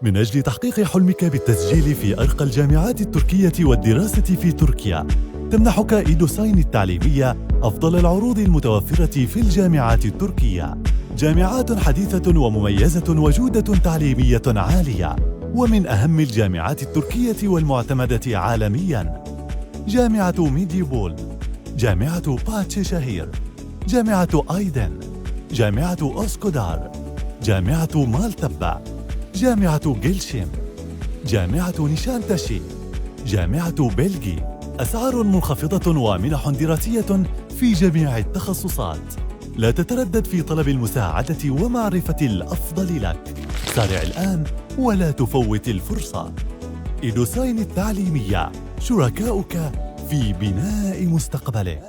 من أجل تحقيق حلمك بالتسجيل في أرقى الجامعات التركية والدراسة في تركيا، تمنحك إيدوساين التعليمية أفضل العروض المتوفرة في الجامعات التركية. جامعات حديثة ومميزة وجودة تعليمية عالية، ومن أهم الجامعات التركية والمعتمدة عالمياً. جامعة ميديوبول، جامعة باتشيشاهير، جامعة أيدن، جامعة أوسكودار، جامعة مالتبة، جامعة جيلشيم، جامعة نيشانتاشي، جامعة بلجي. أسعار منخفضة ومنح دراسية في جميع التخصصات. لا تتردد في طلب المساعدة ومعرفة الأفضل لك. سارع الآن ولا تفوت الفرصة. إيدوساين التعليمية، شركاؤك في بناء مستقبلك.